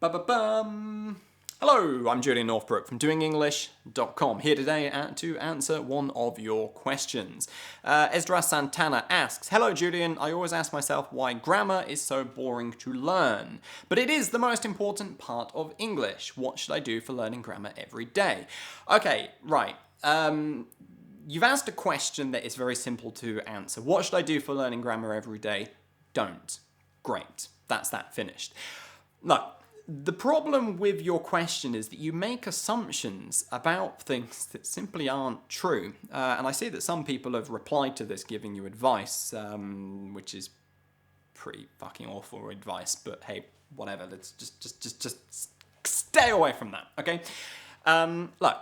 Ba-ba-bum. Hello, I'm Julian Northbrook from doingenglish.com, here today to answer one of your questions. Esdras Santana asks, "Hello Julian, I always ask myself why grammar is so boring to learn, but it is the most important part of English. What should I do for learning grammar every day?" Okay, right. You've asked a question that is very simple to answer. What should I do for learning grammar every day? Don't. Great. That's that finished. No. The problem with your question is that you make assumptions about things that simply aren't true. And I see that some people have replied to this giving you advice, which is pretty fucking awful advice, but hey, whatever, let's just stay away from that, okay? Look.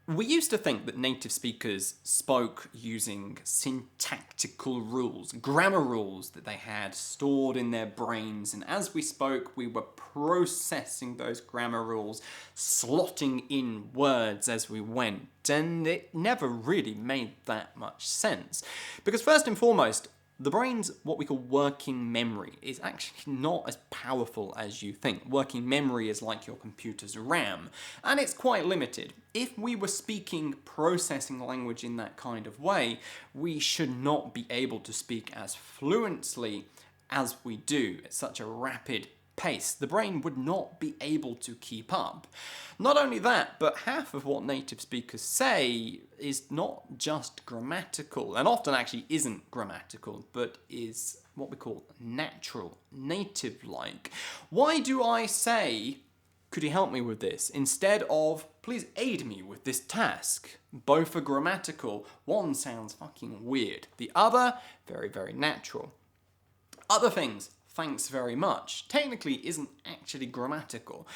We used to think that native speakers spoke using syntactical rules, grammar rules that they had stored in their brains, and as we spoke, we were processing those grammar rules, slotting in words as we went, and it never really made that much sense. Because first and foremost, the brain's what we call working memory is actually not as powerful as you think. Working memory is like your computer's RAM, and it's quite limited. If we were speaking, processing language in that kind of way, we should not be able to speak as fluently as we do at such a rapid pace. The brain would not be able to keep up. Not only that, but half of what native speakers say is not just grammatical, and often actually isn't grammatical, but is what we call natural, native-like. Why do I say, "Could you help me with this?" instead of, "Please aid me with this task"? Both are grammatical. One sounds fucking weird. The other, very, very natural. Other things, "Thanks very much," technically isn't actually grammatical.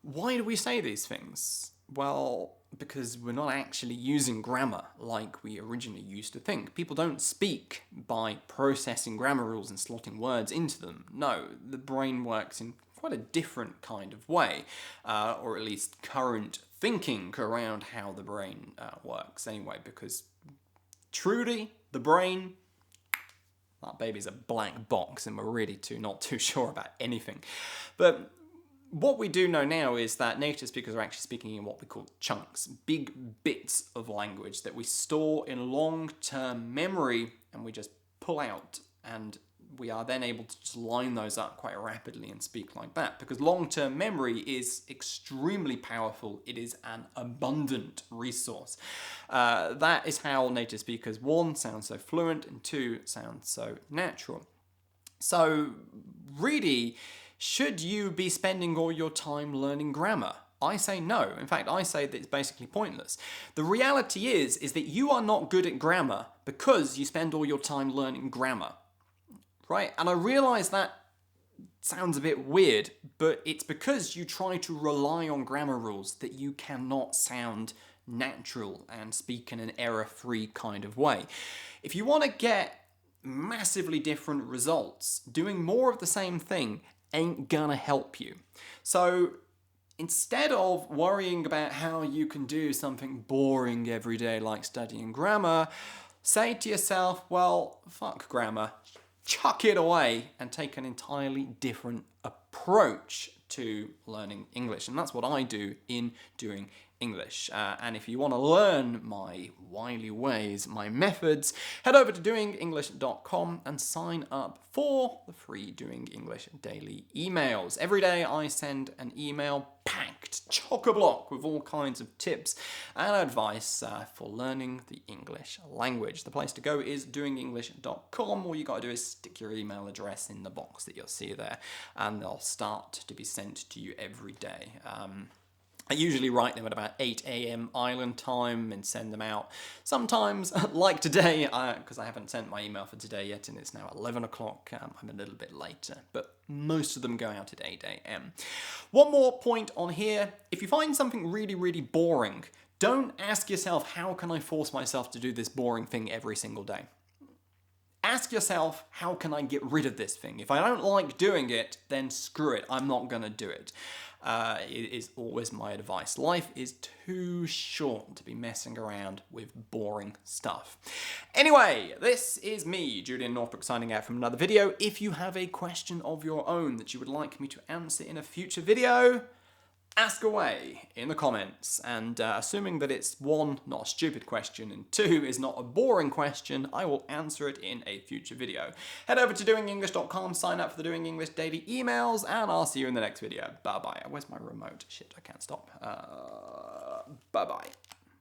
Why do we say these things? Well, because we're not actually using grammar like we originally used to think. People don't speak by processing grammar rules and slotting words into them. No, the brain works in quite a different kind of way, or at least current thinking around how the brain works anyway, because truly, the brain, that baby's a black box and we're really not too sure about anything. But what we do know now is that native speakers are actually speaking in what we call chunks, big bits of language that we store in long-term memory and we just pull out, and we are then able to just line those up quite rapidly and speak like that, because long-term memory is extremely powerful. It is an abundant resource. That is how native speakers, one, sound so fluent, and two, sound so natural. So really, should you be spending all your time learning grammar? I say no. In fact, I say that it's basically pointless. The reality is that you are not good at grammar because you spend all your time learning grammar. Right? And I realise that sounds a bit weird, but it's because you try to rely on grammar rules that you cannot sound natural and speak in an error-free kind of way. If you want to get massively different results, doing more of the same thing ain't gonna help you. So instead of worrying about how you can do something boring every day like studying grammar, say to yourself, well, fuck grammar, chuck it away and take an entirely different approach to learning English. And that's what I do in Doing English. And if you want to learn my wily ways, my methods, head over to doingenglish.com and sign up for the free Doing English daily emails. Every day I send an email packed chock-a-block with all kinds of tips and advice for learning the English language. The place to go is doingenglish.com. All you got to do is stick your email address in the box that you'll see there, and they'll start to be sent to you every day. I usually write them at about 8 a.m. Island time and send them out. Sometimes, like today, because I haven't sent my email for today yet and it's now 11 o'clock, I'm a little bit later, but most of them go out at 8 a.m. One more point on here. If you find something really, really boring, don't ask yourself, how can I force myself to do this boring thing every single day? Ask yourself, how can I get rid of this thing? If I don't like doing it, then screw it, I'm not going to do it. is always my advice. Life is too short to be messing around with boring stuff. Anyway, this is me, Julian Northbrook, signing out from another video. If you have a question of your own that you would like me to answer in a future video, ask away in the comments, and assuming that it's one, not a stupid question, and two, is not a boring question, I will answer it in a future video. Head over to doingenglish.com, sign up for the Doing English daily emails, and I'll see you in the next video. Bye bye. Where's my remote? Shit, I can't stop. Bye bye.